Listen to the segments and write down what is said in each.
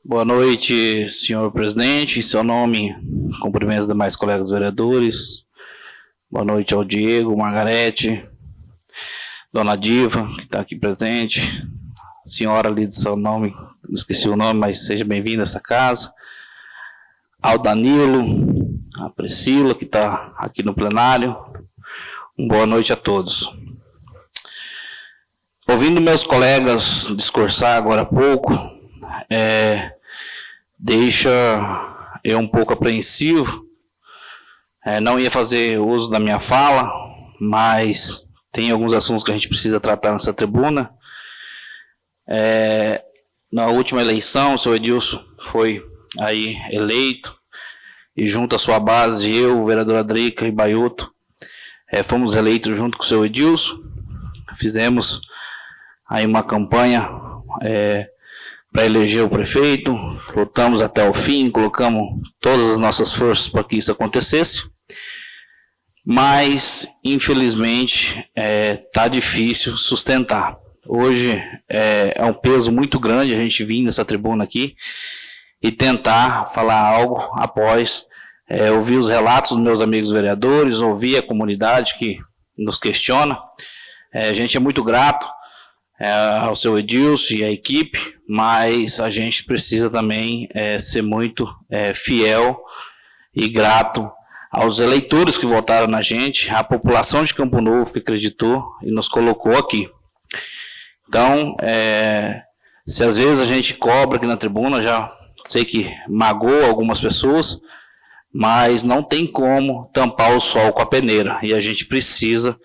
Boa noite, senhor presidente. Em seu nome, cumprimentos demais colegas vereadores. Boa noite ao Diego, Margarete, Dona Diva, que está aqui presente. A senhora ali de seu nome, esqueci o nome, mas seja bem-vinda a essa casa. Ao Danilo, a Priscila, que está aqui no plenário. Boa noite a todos. Ouvindo meus colegas discursar agora há pouco, deixa eu um pouco apreensivo. Não ia fazer uso da minha fala, mas tem alguns assuntos que a gente precisa tratar nessa tribuna. Na última eleição, o senhor Edilson foi aí eleito, e junto à sua base, eu, o vereador Adrica e Baiuto, fomos eleitos junto com o senhor Edilson. Fizemos aí uma campanha para eleger o prefeito, lutamos até o fim, colocamos todas as nossas forças para que isso acontecesse, mas infelizmente está difícil sustentar. Hoje é um peso muito grande a gente vir nessa tribuna aqui e tentar falar algo após ouvir os relatos dos meus amigos vereadores, ouvir a comunidade que nos questiona. A gente é muito grato ao seu Edilson e à equipe, mas a gente precisa também ser muito fiel e grato aos eleitores que votaram na gente, à população de Campo Novo que acreditou e nos colocou aqui. Então, se às vezes a gente cobra aqui na tribuna, já sei que magoa algumas pessoas, mas não tem como tampar o sol com a peneira, e a gente precisa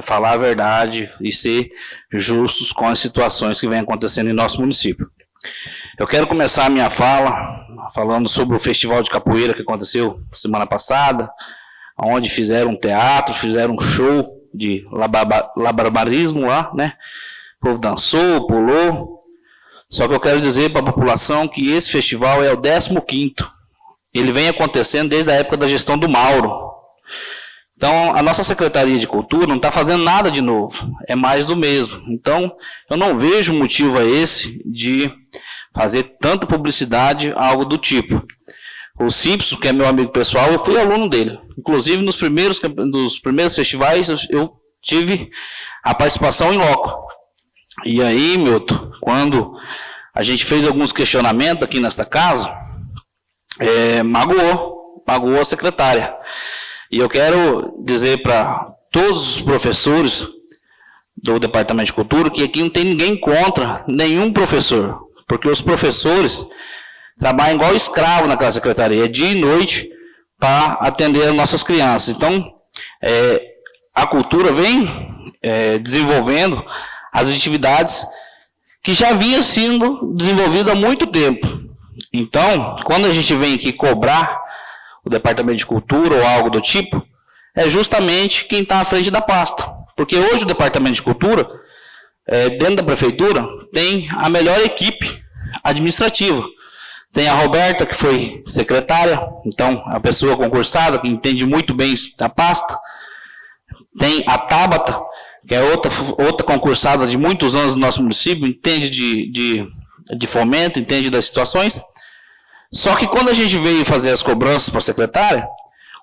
falar a verdade e ser justos com as situações que vêm acontecendo em nosso município. Eu quero começar a minha fala falando sobre o festival de capoeira que aconteceu semana passada, onde fizeram um teatro, fizeram um show de labarbarismo lá, né? O povo dançou, pulou. Só que eu quero dizer para a população que esse festival é o 15º. Ele vem acontecendo desde a época da gestão do Mauro. Então, a nossa Secretaria de Cultura não está fazendo nada de novo, é mais do mesmo. Então, eu não vejo motivo a esse de fazer tanta publicidade, algo do tipo. O Simpson, que é meu amigo pessoal, eu fui aluno dele. Inclusive, nos primeiros festivais, eu tive a participação em loco. E aí, Milton, quando a gente fez alguns questionamentos aqui nesta casa, magoou a secretária. E eu quero dizer para todos os professores do Departamento de Cultura que aqui não tem ninguém contra nenhum professor, porque os professores trabalham igual escravo naquela secretaria, dia e noite, para atender as nossas crianças. Então, a cultura vem desenvolvendo as atividades que já vinham sendo desenvolvidas há muito tempo. Então, quando a gente vem aqui cobrar o Departamento de Cultura ou algo do tipo, é justamente quem está à frente da pasta. Porque hoje o Departamento de Cultura, dentro da Prefeitura, tem a melhor equipe administrativa. Tem a Roberta, que foi secretária, então é uma pessoa concursada, que entende muito bem da pasta. Tem a Tabata, que é outra concursada de muitos anos no nosso município, entende de fomento, entende das situações. Só que quando a gente veio fazer as cobranças para a secretária,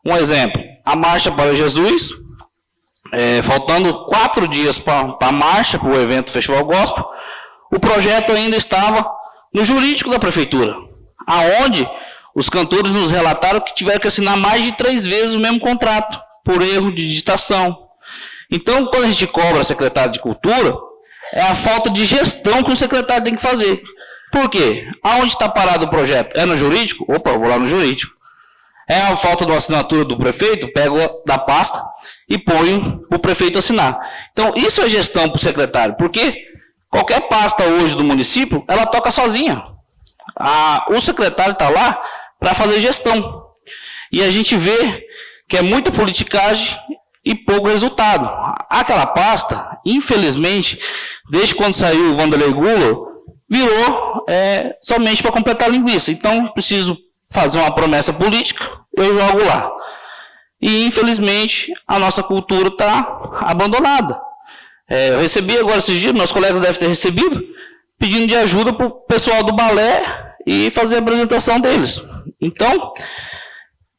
um exemplo, a Marcha para Jesus, faltando 4 dias para a marcha, para o evento Festival Gospel, o projeto ainda estava no jurídico da prefeitura, aonde os cantores nos relataram que tiveram que assinar mais de 3 vezes o mesmo contrato, por erro de digitação. Então, quando a gente cobra a secretária de Cultura, é a falta de gestão que o secretário tem que fazer. Por quê? Aonde está parado o projeto? É no jurídico? Opa, eu vou lá no jurídico. É a falta de uma assinatura do prefeito? Pego da pasta e ponho o prefeito assinar. Então, isso é gestão para o secretário, porque qualquer pasta hoje do município, ela toca sozinha. O secretário está lá para fazer gestão. E a gente vê que é muita politicagem e pouco resultado. Aquela pasta, infelizmente, desde quando saiu o Vanderlei Gulo, virou somente para completar a linguiça. Então, preciso fazer uma promessa política, eu jogo lá. E, infelizmente, a nossa cultura está abandonada. Eu recebi agora esses dias, meus colegas devem ter recebido, pedindo de ajuda para o pessoal do balé e fazer a apresentação deles. Então,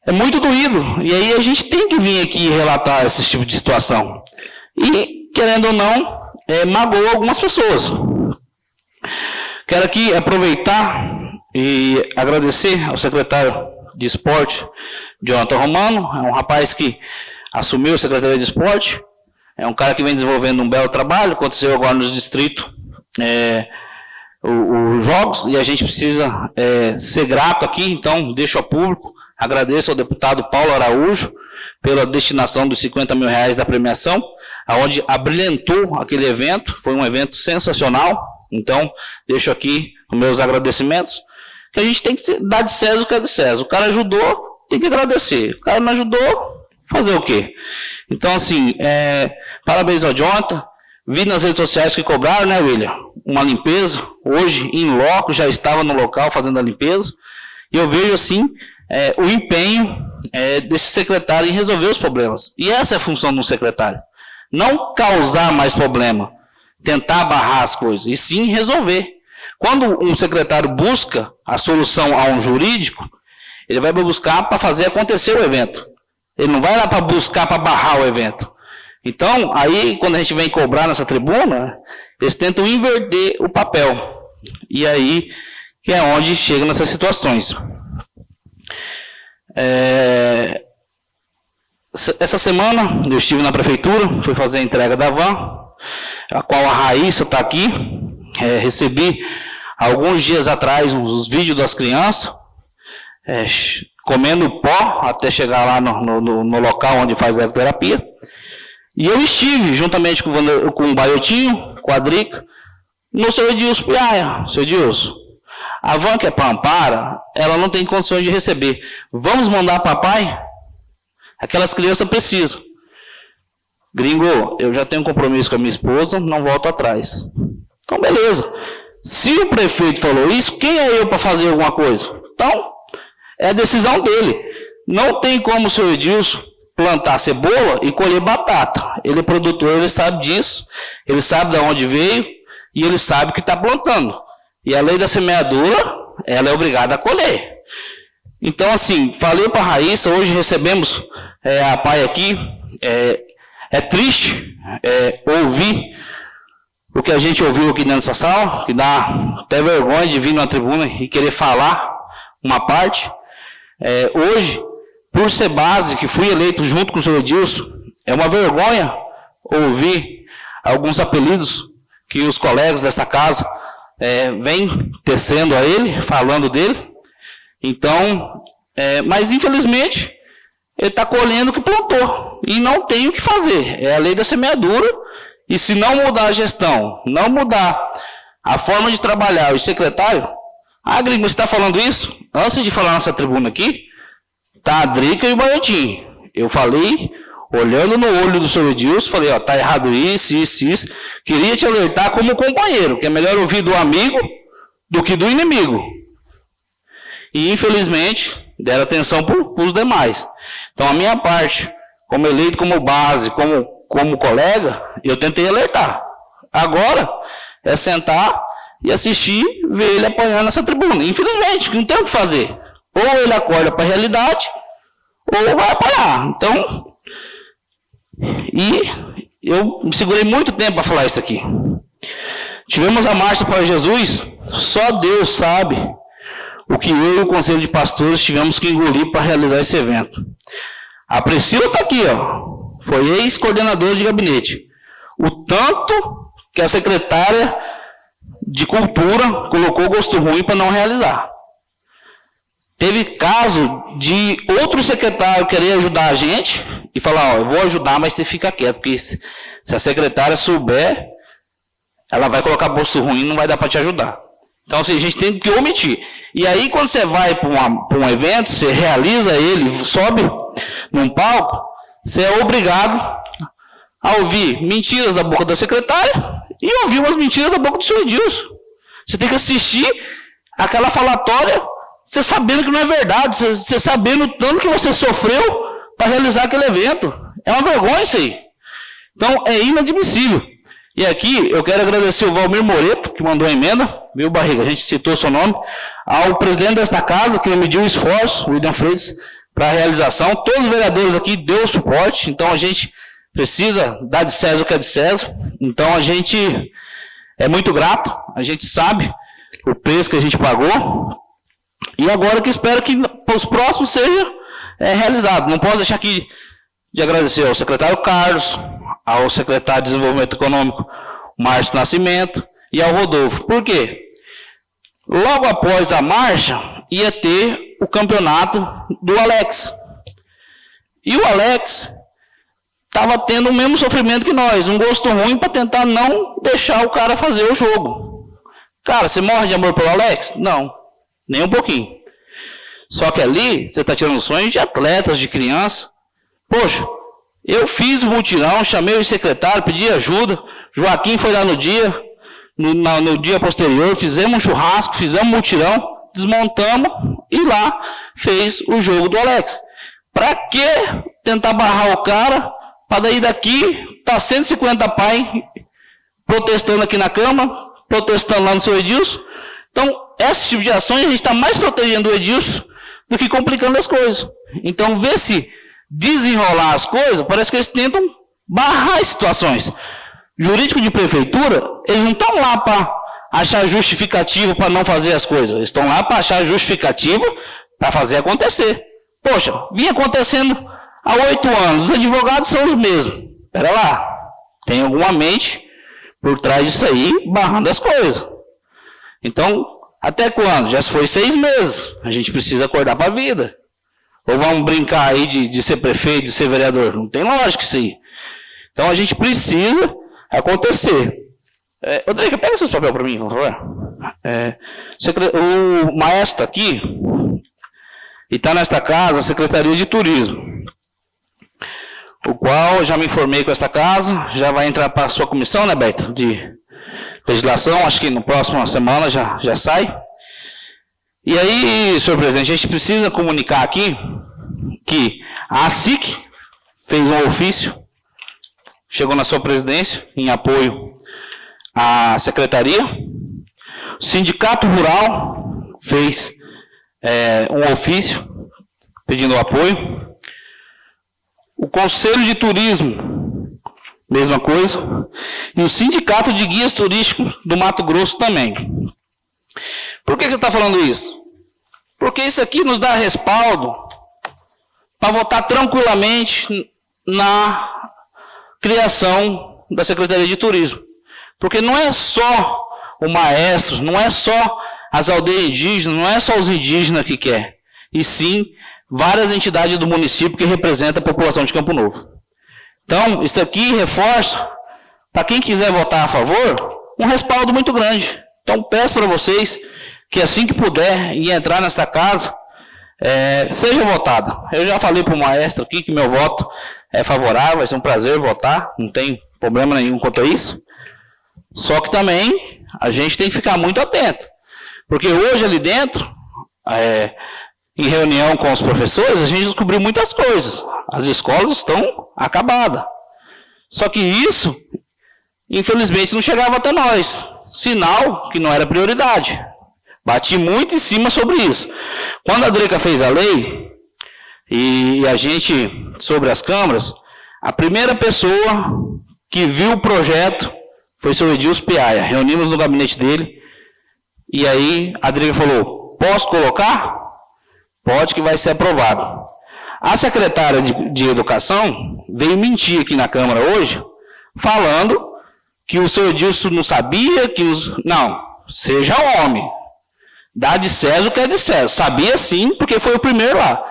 é muito doído. E aí a gente tem que vir aqui relatar esse tipo de situação. E, querendo ou não, magoou algumas pessoas. Quero aqui aproveitar e agradecer ao secretário de Esporte, Jonathan Romano. É um rapaz que assumiu a Secretaria de Esporte. É um cara que vem desenvolvendo um belo trabalho. Aconteceu agora no distrito os jogos, e a gente precisa ser grato aqui. Então, deixo ao público. Agradeço ao deputado Paulo Araújo pela destinação dos R$50 mil da premiação, onde abrilhantou aquele evento. Foi um evento sensacional. Então, deixo aqui os meus agradecimentos. Que a gente tem que dar de César o que é de César. O cara ajudou, tem que agradecer. O cara não ajudou, fazer o quê? Então, assim, parabéns ao Jonathan. Vi nas redes sociais que cobraram, né, William? Uma limpeza. Hoje, em loco, já estava no local fazendo a limpeza. E eu vejo, assim, o empenho desse secretário em resolver os problemas. E essa é a função de um secretário. Não causar mais problema, tentar barrar as coisas, e sim resolver. Quando um secretário busca a solução a um jurídico, ele vai buscar para fazer acontecer o evento. Ele não vai lá para buscar para barrar o evento. Então, aí, quando a gente vem cobrar nessa tribuna, eles tentam inverter o papel. E aí, que é onde chega nessas situações. Essa semana, eu estive na prefeitura, fui fazer a entrega da van, a qual a Raíssa está aqui. Recebi, alguns dias atrás, uns vídeos das crianças, comendo pó, até chegar lá no local onde faz a ecoterapia. E eu estive, juntamente com o Baiotinho, com a Drica, no seu Edilson Piaia. Seu Edilson, a van que é para Amparo, ela não tem condições de receber. Vamos mandar papai? Aquelas crianças precisam. Gringo, eu já tenho um compromisso com a minha esposa, não volto atrás. Então, beleza. Se o prefeito falou isso, quem é eu para fazer alguma coisa? Então, é a decisão dele. Não tem como o seu Edilson plantar cebola e colher batata. Ele é produtor, ele sabe disso, ele sabe de onde veio e ele sabe o que está plantando. E a lei da semeadura, ela é obrigada a colher. Então, assim, falei para a Raíssa, hoje recebemos a pai aqui. É triste ouvir o que a gente ouviu aqui dentro dessa sala, que dá até vergonha de vir na tribuna e querer falar uma parte. Hoje, por ser base, que fui eleito junto com o senhor Edilson, é uma vergonha ouvir alguns apelidos que os colegas desta casa vêm tecendo a ele, falando dele. Então, mas infelizmente, ele está colhendo o que plantou e não tem o que fazer. É a lei da semeadura, e se não mudar a gestão, não mudar a forma de trabalhar, o secretário... Gringo, você está falando isso? Antes de falar nessa tribuna aqui, tá a Drica e o Baiotinho. Eu falei, olhando no olho do senhor Edilson, falei, tá errado isso. Queria te alertar como companheiro, que é melhor ouvir do amigo do que do inimigo. E, infelizmente, deram atenção para os demais. Então, a minha parte, como eleito, como base, como colega, eu tentei alertar. Agora, é sentar e assistir, ver ele apanhar nessa tribuna. Infelizmente, não tem o que fazer. Ou ele acorda para a realidade, ou vai apanhar. Então, e eu me segurei muito tempo para falar isso aqui. Tivemos a Marcha para Jesus, só Deus sabe o que eu e o Conselho de Pastores tivemos que engolir para realizar esse evento. A Priscila está aqui, foi ex-coordenadora de gabinete. O tanto que a secretária de Cultura colocou gosto ruim para não realizar. Teve caso de outro secretário querer ajudar a gente e falar, eu vou ajudar, mas você fica quieto, porque se a secretária souber, ela vai colocar gosto ruim e não vai dar para te ajudar. Então, assim, a gente tem que omitir. E aí, quando você vai para um evento, você realiza ele, sobe num palco, você é obrigado a ouvir mentiras da boca da secretária e ouvir umas mentiras da boca do senhor Edilson. Você tem que assistir aquela falatória, você sabendo que não é verdade, você sabendo o tanto que você sofreu para realizar aquele evento. É uma vergonha isso aí. Então, é inadmissível. E aqui eu quero agradecer o Valmir Moreto, que mandou a emenda, viu, Barriga? A gente citou seu nome. Ao presidente desta casa, que mediu o esforço, o William Freitas, para a realização. Todos os vereadores aqui deu suporte, então a gente precisa dar de César o que é de César. Então a gente é muito grato, a gente sabe o preço que a gente pagou. E agora que espero que os próximos seja realizado. Não posso deixar aqui de agradecer ao secretário Carlos, ao secretário de Desenvolvimento Econômico, Márcio Nascimento, e ao Rodolfo. Por quê? Logo após a marcha, ia ter o campeonato do Alex. E o Alex estava tendo o mesmo sofrimento que nós, um gosto ruim para tentar não deixar o cara fazer o jogo. Cara, você morre de amor pelo Alex? Não, nem um pouquinho. Só que ali, você está tirando sonhos de atletas, de criança. Poxa, eu fiz o mutirão, chamei o secretário, pedi ajuda, Joaquim foi lá no dia posterior, fizemos um churrasco, fizemos um mutirão, desmontamos e lá fez o jogo do Alex. Para que tentar barrar o cara, para daí daqui, tá 150 pais protestando aqui na Câmara, protestando lá no seu Edilson. Então, esse tipo de ações, a gente está mais protegendo o Edilson do que complicando as coisas. Então, vê se desenrolar as coisas, parece que eles tentam barrar as situações. Jurídico de prefeitura, eles não estão lá para achar justificativo para não fazer as coisas. Eles estão lá para achar justificativo para fazer acontecer. Poxa, vinha acontecendo há 8 anos, os advogados são os mesmos. Espera lá, tem alguma mente por trás disso aí, barrando as coisas. Então, até quando? Já foi 6 meses. A gente precisa acordar para a vida. Ou vamos brincar aí de ser prefeito, de ser vereador? Não tem lógica isso aí. Então, a gente precisa acontecer. Rodrigo, pega esses papéis para mim, por favor. O maestro aqui, e está nesta casa a Secretaria de Turismo, o qual eu já me informei com esta casa, já vai entrar para a sua comissão, né, Beto, de legislação, acho que na próxima semana já sai. E aí, senhor presidente, a gente precisa comunicar aqui que a ASIC fez um ofício, chegou na sua presidência, em apoio à secretaria. O Sindicato Rural fez um ofício pedindo apoio. O Conselho de Turismo, mesma coisa. E o Sindicato de Guias Turísticos do Mato Grosso também. Por que você está falando isso? Porque isso aqui nos dá respaldo para votar tranquilamente na criação da Secretaria de Turismo. Porque não é só o maestro, não é só as aldeias indígenas, não é só os indígenas que quer, e sim várias entidades do município que representam a população de Campo Novo. Então, isso aqui reforça, para quem quiser votar a favor, um respaldo muito grande. Então, peço para vocês que assim que puder e entrar nessa casa, seja votado. Eu já falei para o maestro aqui que meu voto é favorável, vai ser um prazer votar, não tem problema nenhum quanto a isso. Só que também a gente tem que ficar muito atento. Porque hoje ali dentro, em reunião com os professores, a gente descobriu muitas coisas. As escolas estão acabadas. Só que isso, infelizmente, não chegava até nós. Sinal que não era prioridade. Bati muito em cima sobre isso. Quando a Dreca fez a lei, e a gente, sobre as câmaras, a primeira pessoa que viu o projeto foi o seu Edilson Piaia. Reunimos no gabinete dele, e aí a Dreca falou, posso colocar? Pode, que vai ser aprovado. A secretária de Educação veio mentir aqui na Câmara hoje, falando que o seu Edilson não sabia, Não, seja homem. Dá de César o que é de César. Sabia sim, porque foi o primeiro lá.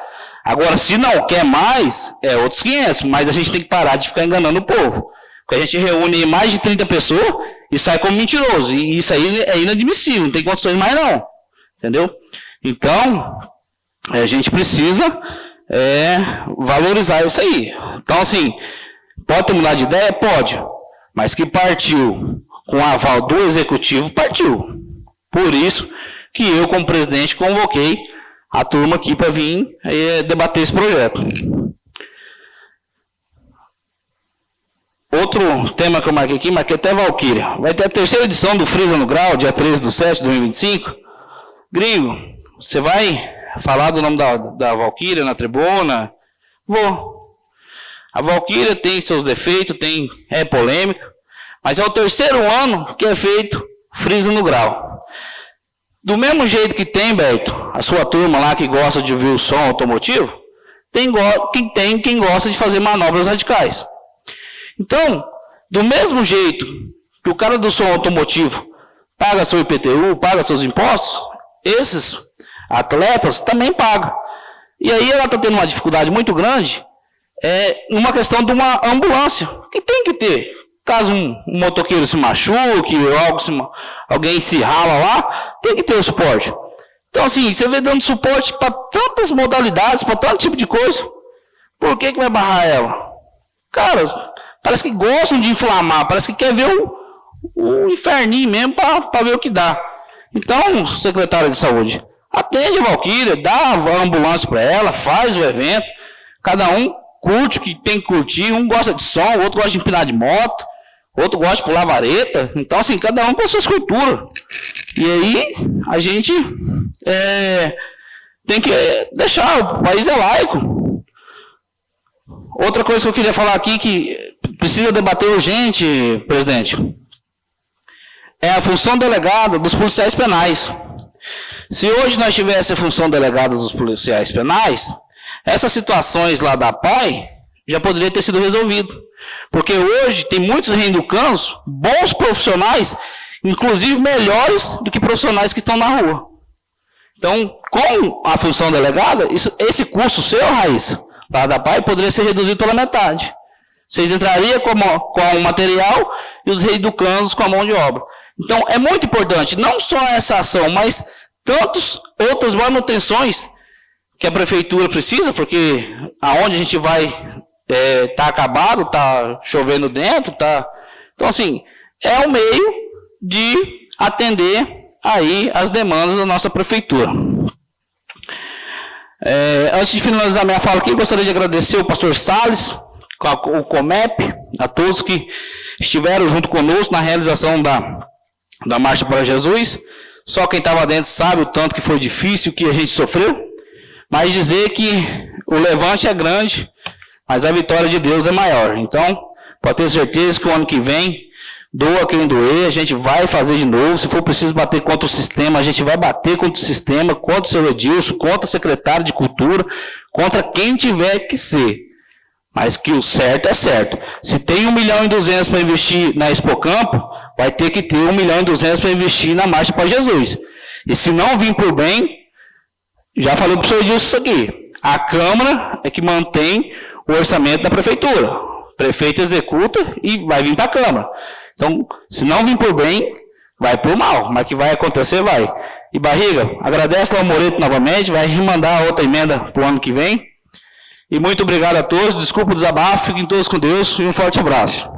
Agora, se não quer mais, é outros 500, mas a gente tem que parar de ficar enganando o povo. Porque a gente reúne mais de 30 pessoas e sai como mentiroso. E isso aí é inadmissível, não tem condições mais não. Entendeu? Então, a gente precisa valorizar isso aí. Então, assim, pode mudar de ideia? Pode. Mas que partiu com o aval do Executivo, partiu. Por isso que eu, como presidente, convoquei a turma aqui para vir debater esse projeto. Outro tema que eu marquei até Valquíria. Vai ter a 3ª edição do Frisa no Grau, dia 13/7/2025. Gringo, você vai falar do nome da Valquíria na tribuna? Vou. A Valquíria tem seus defeitos, é polêmica, mas é o 3º ano que é feito Frisa no Grau. Do mesmo jeito que tem, Beto, a sua turma lá que gosta de ouvir o som automotivo, tem quem gosta de fazer manobras radicais. Então, do mesmo jeito que o cara do som automotivo paga seu IPTU, paga seus impostos, esses atletas também pagam. E aí ela está tendo uma dificuldade muito grande numa questão de uma ambulância, que tem que ter. Caso um motoqueiro se machuque, ou alguém se rala lá, tem que ter o suporte. Então, assim, você vê dando suporte para tantas modalidades, para tanto tipo de coisa. Por que vai barrar ela? Cara, parece que gostam de inflamar, parece que quer ver o inferninho mesmo para ver o que dá. Então, secretário de saúde, atende a Valquíria, dá a ambulância para ela, faz o evento, cada um curte o que tem que curtir, um gosta de som, o outro gosta de empinar de moto, outro gosta de pular vareta. Então, assim, cada um com a sua escultura. E aí, a gente tem que deixar, o país é laico. Outra coisa que eu queria falar aqui, que precisa debater urgente, presidente, é a função delegada dos policiais penais. Se hoje nós tivéssemos a função delegada dos policiais penais, essas situações lá da PAI já poderia ter sido resolvido. Porque hoje tem muitos reinducanos, bons profissionais, inclusive melhores do que profissionais que estão na rua. Então, com a função delegada, esse custo seu, Raíssa, lá da PAI, poderia ser reduzido pela metade. Vocês entrariam com o material e os reeducandos com a mão de obra. Então, é muito importante, não só essa ação, mas tantas outras manutenções que a prefeitura precisa, porque aonde a gente vai tá acabado, tá chovendo dentro, tá. Então, assim, é um meio de atender aí as demandas da nossa prefeitura. Antes de finalizar minha fala aqui, gostaria de agradecer o pastor Salles, o Comep, a todos que estiveram junto conosco na realização da Marcha para Jesus. Só quem estava dentro sabe o tanto que foi difícil, que a gente sofreu. Mas dizer que o levante é grande, mas a vitória de Deus é maior. Então, pode ter certeza que o ano que vem, doa quem doer, a gente vai fazer de novo. Se for preciso bater contra o sistema, a gente vai bater contra o sistema, contra o seu Edilson, contra o secretário de Cultura, contra quem tiver que ser. Mas que o certo é certo. Se tem 1.200.000 para investir na Expocampo, vai ter que ter 1.200.000 para investir na Marcha para Jesus. E se não vir por bem, já falei para o senhor Edilson isso aqui. A Câmara é que mantém o orçamento da Prefeitura. O prefeito executa e vai vir para a Câmara. Então, se não vir por bem, vai por mal. Mas que vai acontecer, vai. E Barriga, agradece lá o Moreto novamente, vai remandar outra emenda para o ano que vem. E muito obrigado a todos, desculpa o desabafo, fiquem todos com Deus e um forte abraço.